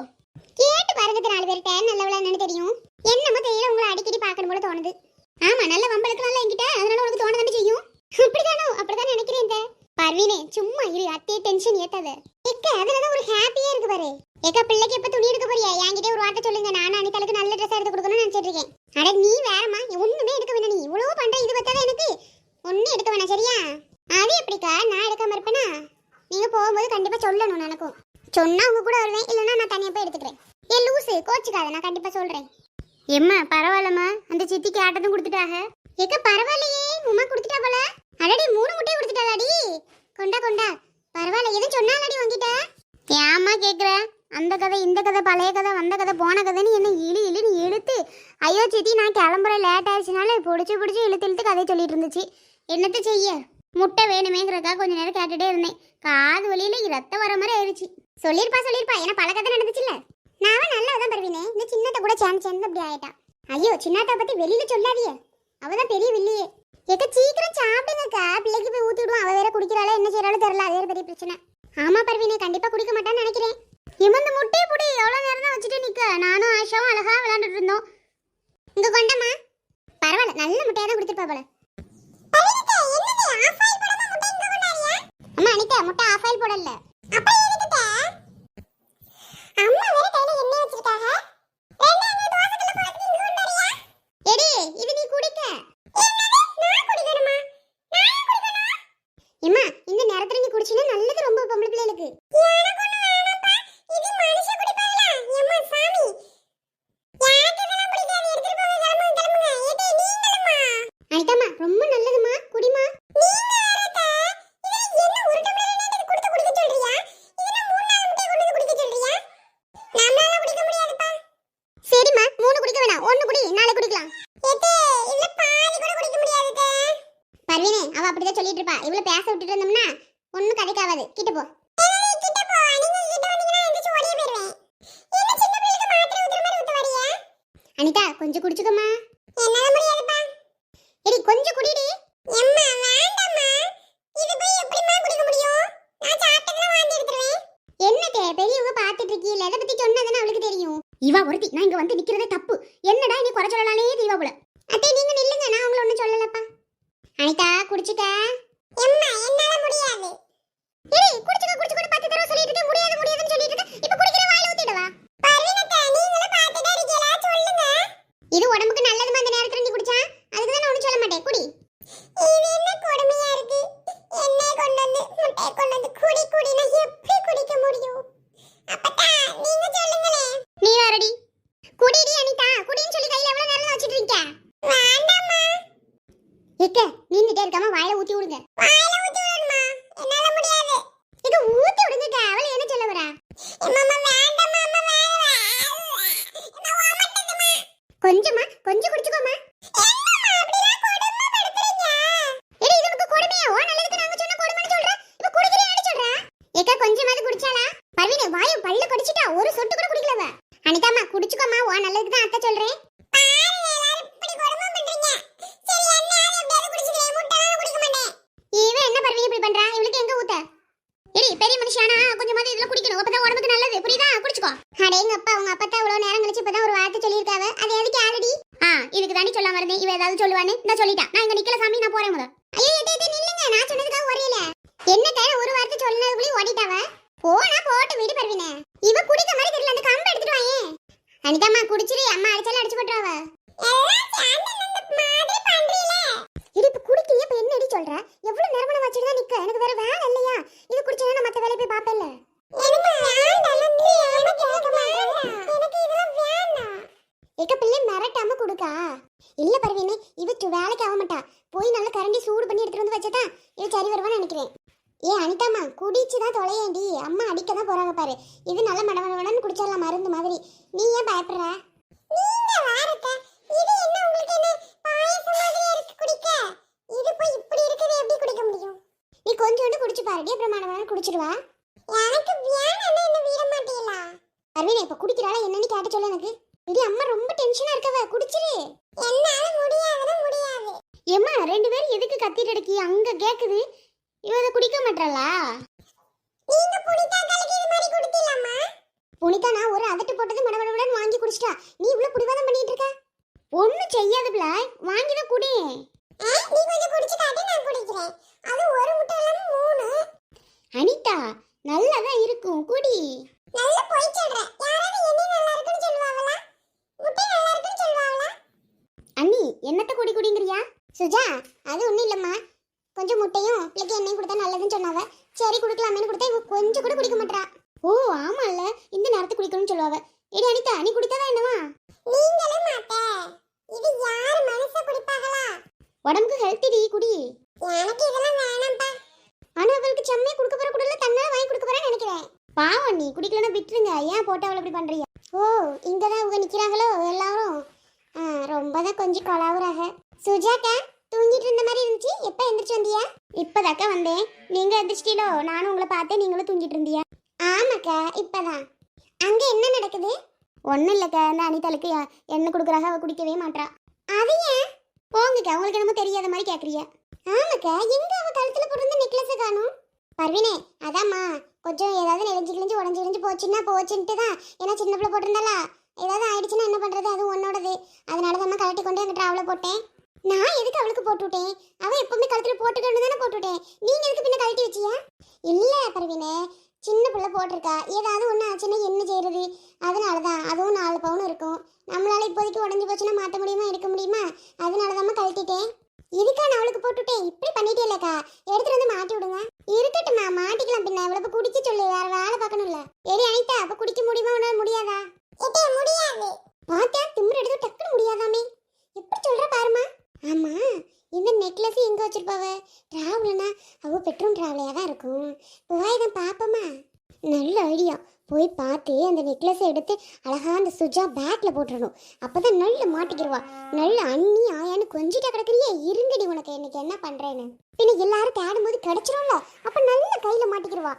கேட்டு பாருங்க 4 பேர்கிட்ட நல்லவளா என்னன்னு தெரியும். என்னமோ தெரியல, உங்களை அடிக்கடி பார்க்கணும் போல தோணுது. ஆமா நல்ல வம்பளுக்குலாம் என்கிட்ட, அதனால உனக்கு தோண தானே செய்யும். அப்படிதானோ? அப்படிதான் நினைக்கிறேன். பர்வீனே சும்மா இரு, அத்தையே டென்ஷன் ஏத்தாத. எக்க அதுலதான் ஒரு ஹாப்பியா இருக்கு பாரு. எக்க பிள்ளைக்கு எப்ப துணி எடுக்க போறியா? என்கிட்ட ஒரு வார்த்தை சொல்லுங்க, நானும் அனிதாளுக்கு நல்ல ட்ரெஸ் எடுத்து கொடுக்கணும்னு நினைச்சிட்டு இருக்கேன். அட நீ வேறமா, ஒண்ணுமே எடுக்க வேணாம். நீ இவ்வளவு பண்ற, இது பத்தாத எனக்கு. ஒன்னும் எடுக்க வேணாம் சரியா? அது எப்படிக்கா நான் எடுக்காம இருப்பேனா? நீங்க போகும்போது கண்டிப்பா சொல்லணும். எனக்கும் சொன்னா உங்க கூட வருவேன், இல்லைன்னா நான் தனியா போய் எடுத்துக்கிறேன். ஏ லூசு கோச்சுக்காத, நான் கண்டிப்பா சொல்றேன். எம்மா பரவாயில்லம்மா, அந்த சித்திக்கு ஆட்டத்தும் கொடுத்துட்டாக. ஏக்க பரவாயில்லையே, உமா கொடுத்துட்டா போல. அடடி 3 முட்டையை கொடுத்துட்டாடி. கொண்டா கொண்டா, பரவாயில்ல. எதுவும் சொன்னாலடி உங்ககிட்ட? ஏம்மா கேக்குற? அந்த கதை இந்த கதை பழைய கதை வந்த கதை போன கதைன்னு என்ன இழுன்னு இழுத்து, ஐயோ சித்தி நான் கிளம்புறேன் லேட் ஆயிடுச்சுனால பிடிச்சி இழுத்து கதையை சொல்லிட்டு இருந்துச்சு. என்னத்த செய்ய, முட்டை வேணுமேங்கிறக்கா கொஞ்ச நேரம் கேட்டுட்டே இருந்தேன். காது வலியில ரத்தம் வர மாதிரி ஆயிடுச்சு. சொல்லிருப்பா ஏன்னா பல கதை நடந்துச்சுல்ல. நான் நல்லாதான் பருவினே, இந்த சின்னத்தை கூட சேர்ந்து அப்படி ஆயிட்டா. ஐயோ சின்னத்தை பத்தி வெளியில சொல்லாதிய, அவதான் பெரிய வில்லியே. எக்க சீக்கிரம் சாப்பிடுங்கக்கா, பிள்ளைக்கு போய் ஊத்தி விடுவோம். அவ வேற குடிக்கிறாளோ என்ன செய்யறாலும் தெரியல, அது வேற பெரிய பிரச்சனை. ஆமா பர்வீனே கண்டிப்பா குடிக்க மாட்டான்னு நினைக்கிறேன். இந்த முட்டையை புடி, எவ்வளவு நேரம் தான் வச்சுட்டு நிக்க? நானும் ஆஷாவும் அழகா விளையாண்டுட்டு இருந்தோம். இங்க கொண்டமா, பரவாயில்ல நல்ல முட்டையா தான் கொடுத்துருப்பா போல. அம்மா அனிதா முட்டை ஆஃப் ஆயில் போடல. அம்மா வேற கையில எண்ணெய் வச்சிருக்காங்க. எடி இது நீ குடிக்க. நான் குடிக்கணுமா? அவ அப்படிதான் சொல்லிட்டு இருப்பா. இவ்வளவு பேச விட்டுட்டு இருந்தோம்னா ஒண்ணும் கதைக்காவாது. கிட்ட போ. அனிதா கொஞ்சம் குடிச்சுக்கோமா. என்னால முடியாதுப்பா. எடி கொஞ்சம் குடிடி. அம்மா வேண்டாம்மா. இது போய் எப்படிமா குடிக்க முடியும்? நான் சாப்பிட்டதெல்லாம் வாந்தி எடுத்துறேன். என்னதே பெரியவங்க பாத்துட்டு இருக்கீல, அத பத்தி சொன்னதானே அவளுக்கு தெரியும். இவா ஒருத்தி நான் இங்க வந்து நிக்கிறதே தப்பு. என்னடா நீ குறை சொல்லலானே தீவா போல. அத்தை நீங்க நில்லுங்க, நான் உங்களை ஒண்ணும் சொல்லலப்பா. அனிதா குடிச்சுக்க. அம்மா என்னால முடியாது. எடி குடிச்சுக்க குடிச்சுக்க 10 தடவை சொல்லிட்டு இருக்க. முடியாது முடியாதுன்னு சொல்லிட்டு இருக்க. இப்ப குடிக்கிற வாயில ஊத்திடவா? பர்வீனத்தா நீங்களும் பாத்துட்டே இருக்கீங்களா? சொல்லுங்க. இது உடம்புக்கு நல்லதுமா அந்த நேரத்துல நீ குடிச்சா. அதுக்கு தான் நான் ஒண்ணும் சொல்ல மாட்டேன். குடி. இது என்ன கொடுமையா இருக்கு? என்ன கொண்டு வந்து முட்டை கொண்டு வந்து குடி குடி நான் எப்படி குடிக்க முடியும்? அப்பதா நீங்க சொல்லுங்களே. நீ வரடி. குடிடி அனிதா. குடின்னு சொல்லி கையில எவ்வளவு நேரம் வச்சிட்டு இருக்கீங்க? வேண்டாம்மா. ஏக்க நின்னுட்டே இருக்காம வாயில ஊத்தி விடுங்க. வாயில ஊத்தி விடுமா? என்னால முடியாது. இது ஊத்தி விடுங்க. அவளை என்ன சொல்ல வரா? அம்மா வேண்டாம்மா அம்மா வேண்டாம். நான் வாமட்டேம்மா. கொஞ்சமா கொஞ்சம் குடிச்சுக்கோமா. என்னம்மா அப்படிலாம் கொடுமைப்படுத்துறீங்க? எடி இது உனக்கு கொடுமையா? ஓ நல்லதுக்கு நாங்க சொன்ன கொடுமைன்னு சொல்ற. இப்ப குடிக்கறியான்னு சொல்ற. ஏக்க கொஞ்சமாவது குடிச்சாளா? பர்வீனே வாயை பல்ல கடிச்சிட்டா ஒரு சொட்டு கூட குடிக்கலவ. அனிதாம்மா குடிச்சுக்கோமா. ஓ நல்லதுக்கு தான் அத்தை சொல்றேன். பாருங்க எல்லாரும் இப்படி கொடுமை பண்றீங்க. சரி அண்ணா எப்படியாவது குடிச்சிட்டே முட்டை குடிக்க மாட்டேன். இவன் என்ன பர்வீனே இப்படி பண்றா? இவளுக்கு எங்க ஊத்த? எடி பெரிய மனுஷியானா கொஞ்சமாவது இதெல்லாம் குடிக்கணும். அப்பதான் உடம்புக்கு நல்லது. புரியுதா? குடிச்சுக்கோ. அடேங்க அப்பா உங்க அப்பா இவ்வளவு நேரம் கழிச்சு இப்பதான் ஒரு வார்த்தை சொல்லியிருக்காவ. அது எதுக்கு ஆல்ரெடி? இதுக்கு தாண்டி சொல்லாம இருந்தேன். இவ ஏதாவது சொல்லுவானே நான் சொல்லிட்டா. நான் இங்க நிக்கல சாமி, நான் போறேன் முத. ஐயோ ஏதே நில்லுங்க. நான் சொன்னதுக்காக ஒரேல என்ன கையில ஒரு வார்த்தை சொன்னதுக்குள்ளே ஓடிட்டாவ. போனா போட்டு விடு பர்வீனே. இவ குடிக்க மாதிரி தெரியல. அந்த கம்பை எடுத்துட்டு வாயே. அனிதாம்மா குடிச்சிரு. அம்மா அடிச்சாலும் அடிச்சு போட்டுறாவ. எல்லாம் சேர்ந்து இந்த மாதிரி பண்றீல. இது இப்ப குடிக்கீங்க. இப்ப என்ன அடி சொல்ற? எவ்வளவு நேரமா வச்சிட்டு தான் நிக்க. எனக்கு வேற வேலை இல்லையா? இது குடிச்சா நான் மத்த வேலைய போய் பாப்பேன்ல. எனக்கு வேண்டாம். நீ என்ன கேட்க மாட்டேங்க. எனக்கு இதெல்லாம் வேண்டாம். ஏக்க பிள்ளை மிரட்டாம குடுக்கா. இல்ல பர்வீனே இவ வேலைக்கு ஆக மாட்டா. போய் நல்ல கரண்டி சூடு பண்ணி எடுத்துட்டு வந்து வச்சதா இது சரி வருவான்னு நினைக்கிறேன். ஏ அனிதாம்மா குடிச்சுதான் தொலையேண்டி. அம்மா அடிக்க தான் போறாங்க பாரு. இது நல்ல மடமடன்னு குடிச்சிடலாம் மருந்து மாதிரி. நீ ஏன் பயப்படுற? நீங்க வாரக்க. இது என்ன உங்களுக்கு என்ன பாயசம் மாதிரியா இருக்கு குடிக்க? இது போய் இப்படி இருக்குது எப்படி குடிக்க முடியும்? நீ கொஞ்சோண்டு குடிச்சு பாருடி. அப்புறம் மடமடன்னு குடிச்சிடுவா. எனக்கு வேணாம்னா என்ன வீர மாட்டீங்களா? பர்வீனே இப்ப குடிக்கிறாளா என்னன்னு கேட்ட சொல்ல எனக்கு. இது அம்மா ரொம்ப டென்ஷனா இருக்கவ. குடிச்சிரு. என்னால முடியாதுன்னா முடியாது. ஏம்மா ரெண்டு பேரும் எதுக்கு கத்திட்டு இருக்கீங்க? அங்க கேக்குது. இவ அத குடிக்க மாட்டறலா? நீங்க புனிதா கலக்கி இது மாதிரி குடித்தீலாமா? புனிதா நான் ஒரு அதட்டு போட்டது மடமடன்னு வாங்கி குடிச்சிட்டா. நீ இவ்ளோ புடிவாதம் பண்ணிட்டு இருக்க? ஒண்ணு செய்யாது பிள்ளை. வாங்கி தான் குடி. நீ கொஞ்சம் குடிச்சு காட்டி நான் குடிக்கிறேன். அது ஒரு முட்டை இல்லாம 3. அனிதா நல்லா தான் இருக்கும். குடி. நல்ல போய் சொல்ற. யாராவது என்ன நல்லா இருக்குன்னு சொல்லுவாங்களா? முட்டை நல்லா இருக்குன்னு சொல்லுவாங்களா? அண்ணி என்னத்த குடி குடிங்கறியா? சுஜா அது ஒண்ணும் இல்லம்மா. கொஞ்சம் முட்டையும் பிள்ளைக்கு எண்ணெயும் கொடுத்தா நல்லதுன்னு சொன்னாவ. சரி குடிக்கலாமேன்னு கொடுத்தா இவ கொஞ்சம் கூட குடிக்க மாட்டா. ஓ ஆமால்ல இந்த நேரத்துக்கு குடிக்கணும்னு சொல்லுவாவ. ஏடி அனிதா நீ குடித்தாதான் என்னவா? நீங்களே மாட்டே. இது யார் மனச குடிப்பாங்களா? உடம்புக்கு ஹெல்த்தி டி குடி. எனக்கு இதெல்லாம் வேணாம்ப்பா. ஆனா அவளுக்கு செம்மையா குடுக்க போற குடல தன்னால வாங்கி குடுக்க போறேன்னு நினைக்கிறேன். பாவம் நீ குடிக்கலனா விட்டுருங்க. ஏன் போட்டு அவளை இப்படி பண்றீங்க? ஓ இங்க தான் அவங்க நிக்கிறாங்களோ எல்லாரும். ரொம்ப தான் கொஞ்சம் கொலாவுறாக. சுஜாக்கா தூங்கிட்டு இருந்த மாதிரி இருந்துச்சு. எப்ப எந்திரிச்சு வந்தியா? இப்பதாக்கா வந்தேன். நீங்க எந்திரிச்சிட்டீங்களோ? நானும் உங்களை பார்த்தேன். நீங்களும் தூங்கிட்டு இருந்தியா? ஆமாக்கா இப்பதான். அங்க என்ன நடக்குது? ஒன்றும் இல்லைக்கா. இந்த அனிதாளுக்கு எண்ணெய் கொடுக்குறாங்க. அவள் குடிக்கவே மாட்டா. அது ஏன்? போங்கக்கா உங்களுக்கு என்னமோ தெரியாத மாதிரி கேட்குறிய. ஆமாக்கா எங்க அவள் கழுத்தில் போட்டிருந்த நெக்லஸை காணும்? பர்வீனே அதாம்மா கொஞ்சம் ஏதாவது நெளிஞ்சு கிழிஞ்சு உடஞ்சி கிழிஞ்சு போச்சுன்னா போச்சுன்ட்டு தான். ஏன்னா சின்ன பிள்ளை போட்டிருந்தாலா ஏதாவது ஆயிடுச்சுன்னா என்ன பண்ணுறது? அது உன்னோடது. அதனால தான் கழட்டி கொண்டு அங்கே ட்ராவலில் போட்டேன். நான் எதுக்கு அவளுக்கு போட்டுவிட்டேன்? அவள் எப்பவுமே கழுத்தில் போட்டுக்கணும் தானே போட்டுவிட்டேன். நீங்கள் எதுக்கு பின்ன கழட்டி வச்சியா? இல்லை பர்வீனே சின்ன பிள்ளை போட்டிருக்கா. ஏதாவது ஒன்று ஆச்சுன்னா என்ன செய்யறது? அதனால தான். அதுவும் 4 பவுன் இருக்கும். நம்மளால இப்போதைக்கு உடஞ்சி போச்சுன்னா மாற்ற முடியுமா எடுக்க முடியுமா? அதனால தான் கழட்டிட்டேன். இதுக்கா நான் அவளுக்கு போட்டுவிட்டேன். இப்படி பண்ணிட்டே இல்லக்கா. எடுத்துட்டு வந்து மாட்டி விடுங்க. இருக்கட்டும்மா மாட்டிக்கலாம். பின்ன இவ்வளவு குடிக்க சொல்லு. வேற வேலை பார்க்கணும்ல. ஏடி அனிதா அப்ப குடிக்க முடியுமா? உன்னால முடியாதா? முடியாது. பார்த்தா திமிரு எடுத்து டக்குன்னு முடியாதாமே. எப்படி சொல்ற பாருமா. ஆமா இந்த நெக்லஸ் எங்க வச்சிருப்பாவ? டிராவல்னா அவ பெட்ரூம் டிராவலையா தான் இருக்கும். போய் தான் பாப்பமா. நல்ல ஐடியா. போய் பார்த்து அந்த நெக்லஸை எடுத்து அழகா அந்த சுஜா பேக்ல போட்டுறணும். அப்பதான் நல்ல மாட்டிக்கிடுவா. நல்ல அண்ணி ஆயான்னு கொஞ்சிட்டா கிடக்குறியே, இருங்கடி உனக்கு இன்னைக்கு என்ன பண்றேன்னு. பின்ன எல்லாரும் தேடும் போது கிடைச்சிரும்ல, அப்ப நல்ல கையில மாட்டிக்கிடுவா.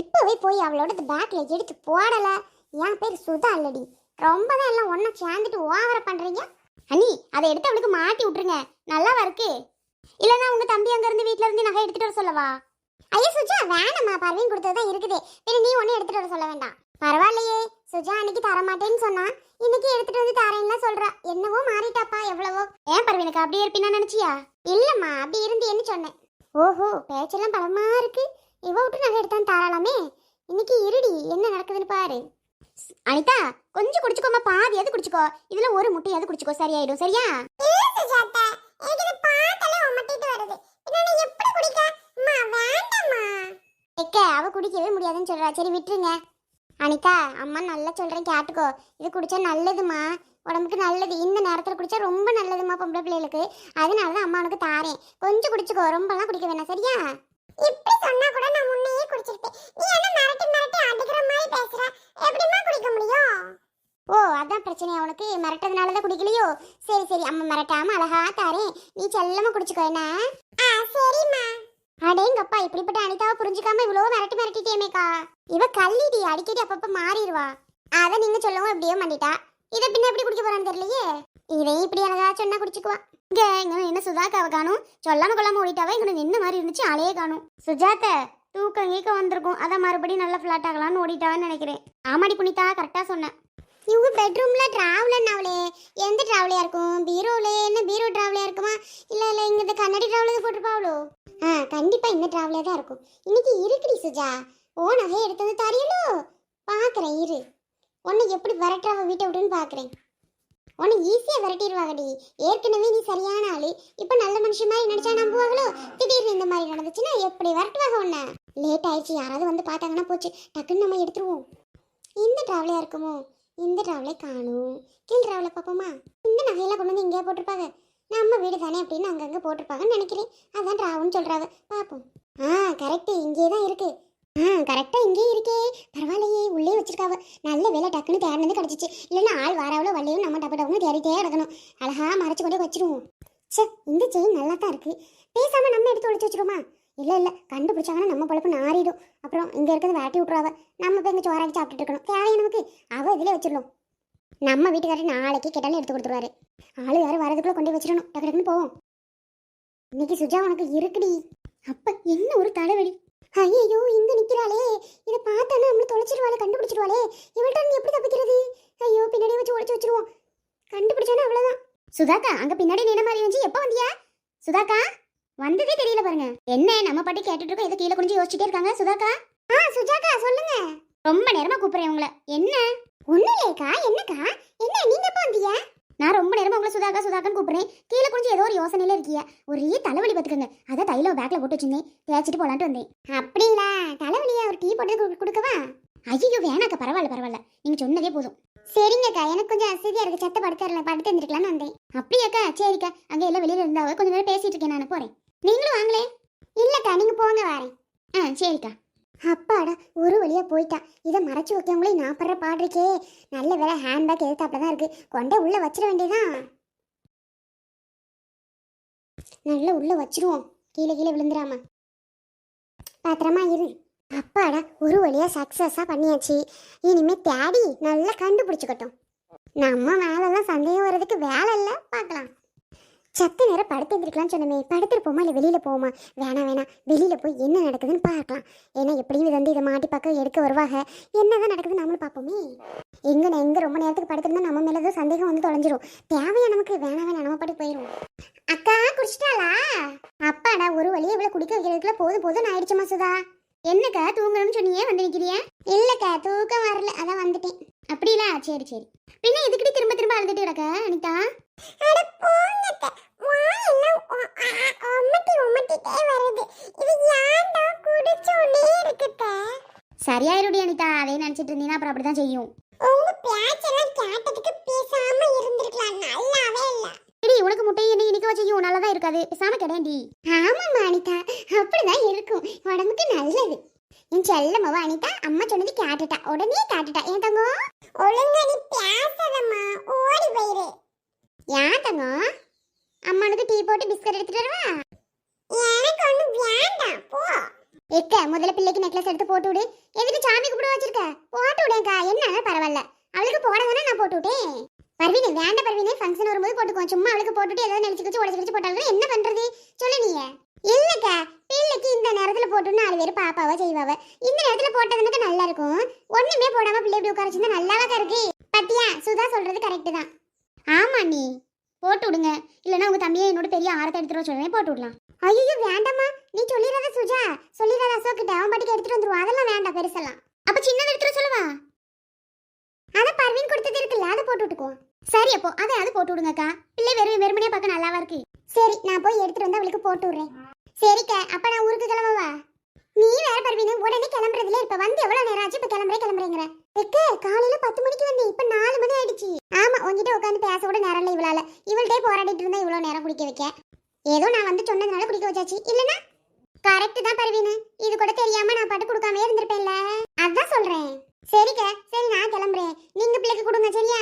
இப்பவே போய் அவளோட பேக்ல எடுத்து போடல. என் பேர் சுதா இல்லடி. ரொம்ப தான் எல்லாம் ஒன்னா சேர்ந்துட்டு ஓவர பண்றீங்க. அண்ணி அதை எடுத்து அவளுக்கு மாட்டி விட்டுருங்க, நல்லாவா இருக்கு? இல்லைன்னா உங்க தம்பி அங்க இருந்து வீட்டுல இருந்து நகை எடுத்துட்டு வர சொல்லவா? ஐயா சுஜா வேணாம்மா, பர்வீன் கொடுத்ததுதான் இருக்குது. பின்ன நீ ஒன்னும் எடுத்துட்டு வர சொல்ல வேண்டாம். பரவாயில்லையே, சுஜா அன்னைக்கு தரமாட்டேன்னு சொன்னா, இன்னைக்கு எடுத்துட்டு வந்து தரேன்னா சொல்றா. என்னவோ மாறிட்டாப்பா எவ்வளவோ. ஏன் பர்வீனுக்கு அப்படியே இருப்பினா நினைச்சியா? இல்லம்மா, அப்படி இருந்து என்ன சொன்னேன். ஓஹோ, பேச்செல்லாம் பலமா இருக்கு. இவ விட்டு நகை எடுத்தான்னு தாராளாமே. இன்னைக்கு இருடி, என்ன நடக்குதுன்னு பாரு. அனிதா கொஞ்சம் குடிச்சுக்கோமா, பாதியாவது குடிச்சுக்கோ. இதுல ஒரு முட்டையாவது குடிச்சுக்கோ, சரியாயிடும். சரியா? அவ குடிக்கவே முடியாதுன்னு சொல்றா. சரி விட்டுருங்க. அனிதா, அம்மா நல்லா சொல்றேன் கேட்டுக்கோ. இது குடிச்சா நல்லதுமா, உடம்புக்கு நல்லது. இந்த நேரத்துல குடிச்சா ரொம்ப நல்லதுமா பொம்பளை பிள்ளைகளுக்கு. அதனாலதான் அம்மா உனக்கு தாரேன். கொஞ்சம் குடிச்சுக்கோ, ரொம்பலாம் குடிக்க வேணாம். சரியா? இப்படி சொன்னா கூட நான் முன்னையே குடிச்சிருப்பேன். நீ என்ன மிரட்டி மிரட்டி அடிக்கிற மாதிரி பேசுற? எப்படிமா குடிக்க முடியும்? ஓ, அதான் பிரச்சனையா உனக்கு? மிரட்டதுனாலதான் குடிக்கலையோ? சரி சரி, அம்மா மிரட்டாம அழகா தாரேன், நீ செல்லமா குடிச்சுக்கோ. என்ன? சரிம்மா. அடேங்கப்பா, இப்படிப்பட்ட அனிதாவை புரிஞ்சுக்காம இவ்வளவு மிரட்டி மிரட்டிட்டேமேக்கா. இவ கல்லிடி, அடிக்கடி அப்பப்ப மாறிடுவா. அத நீங்க சொல்லவும் எப்படியோ மாட்டிட்டா. இதை பின்ன எப்படி குடிக்க போறான்னு தெரியலையே. இதையும் இப்படி அழகா சொன்னா குடிச்சுக்குவா. இங்க என்ன சுஜாதாவை காணும், சொல்லாம கொள்ளாம ஓடிட்டாவா. இங்க நின்ன மாதிரி இருந்துச்சு, ஆளையே காணும். சுஜாத தூக்கம் கீக்க வந்திருக்கும், அதான் மறுபடியும் நல்லா ஃபிளாட் ஆகலாம்னு ஓடிட்டான்னு நினைக்கிறேன். ஆமாடி புனிதா, கரெக்டா சொன்னேன். இவங்க பெட்ரூம்ல டிராவலன்னாவளே, எந்த டிராவலியா இருக்கும்? பீரோல என்ன பீரோ டிராவலியா இருக்குமா, இல்ல இல்ல இங்க இந்த கண்ணாடி டிராவலுக்கு போட்டிருப்பாவளோ? கண்டிப்பா இந்த டிராவலியா தான் இருக்கும். இன்னைக்கு இருக்குடி சுஜா, ஓ நகை எடுத்தது தாரியலோ. பாக்குறேன் இரு, உன்னை எப்படி விரட்டுறாவ வீட்டை விட்டுன்னு பாக்குறேன். உன்னை ஈஸியா விரட்டிடுவாங்கடி. ஏற்கனவே நீ சரியான ஆளு, இப்ப நல்ல மனுஷன் மாதிரி நினைச்சா நம்புவாங்களோ? திடீர்னு இந்த மாதிரி நடந்துச்சுன்னா எப்படி விரட்டுவாங்க உன்னை? லேட் ஆயிடுச்சு, யாராவது வந்து பார்த்தாங்கன்னா போச்சு, டக்குன்னு நம்ம எடுத்துருவோம். இந்த டிராவலியா இருக்குமோ? இந்த டிராவலை காணும். கீழ் டிராவலை பார்ப்போமா? இந்த நகையெல்லாம் கொண்டு வந்து இங்கேயே போட்டிருப்பாங்க. நம்ம வீடு தானே அப்படின்னு அங்கங்கே போட்டிருப்பாங்கன்னு நினைக்கிறேன். அதான் டிராவுன்னு சொல்றாங்க. பார்ப்போம். கரெக்டு, இங்கே தான் இருக்கு. கரெக்டா இங்கே இருக்கே. பரவாயில்லையே, உள்ளே வச்சிருக்காவ. நல்ல வேலை, டக்குன்னு தேடினது கிடச்சிச்சு. இல்லைன்னா ஆள் வாராவளோ வள்ளையும் நம்ம டப்பு டப்புன்னு தேடிட்டே கிடக்கணும். அழகா மறைச்சு கொண்டே வச்சிருவோம். சே, இந்த செயின் நல்லா தான் இருக்கு. பேசாம நம்ம எடுத்து ஒழிச்சு வச்சிருவோமா? இல்லை இல்லை, கண்டுபிடிச்சாங்கன்னா நம்ம பொழப்பு நாறிடும். அப்புறம் இங்கே இருக்கிறது வேட்டி விட்டுருவாவ. நம்ம போய் இங்கே சோறாக்கி சாப்பிட்டுட்டு இருக்கணும். தேவையை நமக்கு அவள் இதில் வச்சிடணும். நம்ம வீட்டுக்காரர் நாளைக்கு கேட்டாலும் எடுத்து கொடுத்துருவாரு. ஆளு யாரும் வரதுக்குள்ளே கொண்டு வச்சிடணும். டக்கு டக்குன்னு போவோம். இன்னைக்கு சுஜா உனக்கு இருக்குடி. அப்ப என்ன ஒரு தலைவலி. ஐயோ, இங்க நிக்கிறாளே, இதை பார்த்தானா நம்மள தொலைச்சிருவாளே, கண்டுபிடிச்சிருவாளே. இவள்கிட்ட நீ எப்படி தப்பிக்கிறது? ஐயோ, பின்னாடி வச்சு ஒழிச்சு வச்சிருவோம். கண்டுபிடிச்சானா அவ்வளவுதான். சுதாக்கா, அங்க பின்னாடி நின்ன மாதிரி வந்து எப்ப வந்தியா? சுதாக்கா வந்ததே தெரியல பாருங்க. என்ன நம்ம பாட்டி கேட்டுட்டு இருக்கோம், இதை கீழே குனிஞ்சு யோசிச்சுட்டே இருக்காங்க. சுதாக்கா. சுஜாக்கா சொல்லுங்க. ரொம்ப நேரமா கூப்பிடுறேன் உங்களை. என்ன? ஒண்ணு இல்லையக்கா. என்னக்கா? என்ன நீங்க எப்ப வந்தீங்க? நான் ரொம்ப நேரமா உங்களை சுதாக்கா சுதாக்கான்னு கூப்பிடுறேன். கீழே குனிஞ்சு ஏதோ ஒரு யோசனையில இருக்கியா? ஒரே தலைவலி பார்த்துக்கங்க. அதான் தைலம் பேக்ல போட்டு வச்சிருந்தேன், தேய்ச்சிட்டு போலான்ட்டு வந்தேன். அப்படிங்களா? தலைவலியா? ஒரு டீ போட்டு கொடுக்கவா? ஐயோ வேணாக்கா, பரவாயில்ல பரவாயில்ல, நீங்க சொன்னதே போதும். சரிங்கக்கா, எனக்கு கொஞ்சம் அசதியா இருக்கு, சத்த படுத்துறல, படுத்து இருந்துக்கலான்னு வந்தேன். அப்படியாக்கா? சரிக்கா, அங்க எல்லாம் வெளியில இருந்தாவ கொஞ்சம் நேரம் பேசிட்டு இருக்கேன், நான் போறேன். நீங்களும் வாங்களே. இல்லக்கா, நீங்க போங்க, வரேன். சரிக்கா. அப்பாடா, ஒரு வழியா போயிட்டா. இதை மறைச்சு வைக்கவங்களே நான் படுற பாடுறக்கே. நல்ல வேலை ஹேண்ட்பேக் எதிர்த்தாப்புல தான் இருக்கு, கொண்டே உள்ள வச்சிட வேண்டியதான். நல்லா உள்ள வச்சிருவோம், கீழே கீழே விழுந்துடாம. பாத்திரமா இரு. அப்பாடா, ஒரு வழியா சக்சஸா பண்ணியாச்சு. இனிமே தேடி நல்லா கண்டுபிடிச்சுக்கட்டும். நம்ம மேலெல்லாம் சந்தேகம் வர்றதுக்கு வேலை இல்லை, பார்க்கலாம். சத்து நேரம் படுத்து எழுந்திருக்கலாம்னு சொன்னமே, படுத்துருப்போமா இல்லை வெளியில் போவோமா? வேணாம் வேணாம், வெளியில் போய் என்ன நடக்குதுன்னு பார்க்கலாம். ஏன்னா எப்படியும் இது வந்து இதை மாட்டி பார்க்க எடுக்க வருவாங்க. என்னதான் நடக்குதுன்னு நம்மளும் பார்ப்போமே. எங்கே ரொம்ப நேரத்துக்கு படுத்துருந்தா நம்ம மேலே ஏதோ சந்தேகம் வந்து தொலைஞ்சிரும். தேவையா நமக்கு? வேணாம் வேணாம், நம்ம பாட்டி போயிடும். அக்கா குடிச்சிட்டாளா? அப்பாடா, ஒரு வழியை இவ்வளோ குடிக்க வைக்கிறதுக்குள்ள போதும் போதும் ஆயிடுச்சுமா. சுதா, என்னக்கா தூங்கணும்னு சொன்னியே, வந்து நிற்கிறியா? இல்லைக்கா, தூக்கம் வரல, அதான் வந்துட்டேன். அப்படிங்களா? சரி சரி. பின்ன எதுக்கடி திரும்ப திரும்ப அழுதுட்டு கிடக்க அனிதா? சரியாயிருடி அனிதா, அதே நினைச்சிட்டு இருந்தீங்கன்னா அப்புறம் அப்படிதான் செய்யும். உனக்கு முட்டை என்ன இனிக்க செய்யும், நல்லதான் இருக்காது, பேசாம கிடையாண்டி. ஆமாமா அனிதா, அப்படிதான் இருக்கும், உடம்புக்கு நல்லது. என் செல்லம்மாவ அனிதா அம்மா சொன்னது கேட்டுட்டா, உடனே கேட்டுட்டா. ஏன் தங்கம்? ஒழுங்கா நீ பேசாதம்மா, ஓடி போயிரு. ஏன் தங்கம்? அம்மானுக்கு டீ போட்டு பிஸ்கட் எடுத்துட்டு வரவா? எனக்கு ஒண்ணும் வேண்டாம், போ. எக்க முதல்ல பிள்ளைக்கு நெக்லஸ் எடுத்து போட்டு விடு. எதுக்கு சாமி கும்பிட வச்சிருக்க? போட்டு விடேக்கா, என்ன பரவாயில்ல. அவளுக்கு போட தானே நான் போட்டு விட்டேன். பர்வீனே வேண்டாம் பர்வீனே, ஃபங்க்ஷன் வரும்போது போட்டுக்கோ. சும்மா அவளுக்கு போட்டுட்டு ஏதாவது நினைச்சு உடச்சு போட்டாலும் என்ன பண்றது சொல்லு நீங்க. இல்லக்கா, பிள்ளைக்கு இந்த நேரத்துல போட்டுன்னு 4 பேர் பாப்பாவா செய்வாவ. இந்த நேரத்துல போட்டதுனுக்கு நல்லா இருக்கும். ஒண்ணுமே போடாம பிள்ளை இப்படி உட்கார வச்சிருந்தா நல்லாவா இருக்கு? பத்தியா, சுதா சொல்றது கரெக்ட் தான். ஆமா நீ போட்டு விடுங்க, இல்லைன்னா உங்க தம்பியை என்னோட பெரிய ஆரத்தை எடுத்துட்டு சொல்லுவேன், போட்டு விடலாம். ஐயோ வேண்டாமா, நீ சொல்லிடாத சுஜா, சொல்லிடாத அசோக் கிட்ட, அவன் பாட்டுக்கு எடுத்துட்டு வந்துருவான். அதெல்லாம் வேண்டாம் பெருசெல்லாம். அப்ப சின்னது எடுத்துட்டு சொல்லவா? அத பர்வீன் கொடுத்தது இருக்குல்ல, அதை போட்டு விட்டுக்குவோம். சரி அப்போ அதை போட்டு விடுங்கக்கா. பிள்ளை வெறுமனையா பார்க்க நல்லாவா இருக்கு. சரி நான் போய் எடுத்துட்டு வந்து அவளுக்கு போட்டு விடுறேன். சரிக்கா, அப்ப நான் ஊருக்கு கிளம்பவா? நீ வேற பர்வீன் உடனே கிளம்புறதுல இப்ப வந்து எவ்வளவு நேரம் ஆச்சு? இப்ப கிளம்புறேங்கிற காலையில 10 மணிக்கு வந்தேன், இப்ப 4 மணி ஆயிடுச்சு. ஆமா, உங்ககிட்ட உட்காந்து பேச கூட நேரம் இல்லை. இவளால இவள்கிட்டே போராடிட்டு இருந்தா இவ்வளவு நேரம் குடிக்க வைக்க. ஏதோ நான் வந்து சொன்னதுனால குடிக்க வச்சாச்சு, இல்லனா கரெக்ட் தான் பர்வீன். இது கூட தெரியாம நான் பாட்டு கொடுக்காம இருந்திருப்பேன்ல, அதான் சொல்றேன். சரிக்கா, சரி நான் கிளம்புறேன். நீங்க பிள்ளைக்கு கொடுங்க சரியா?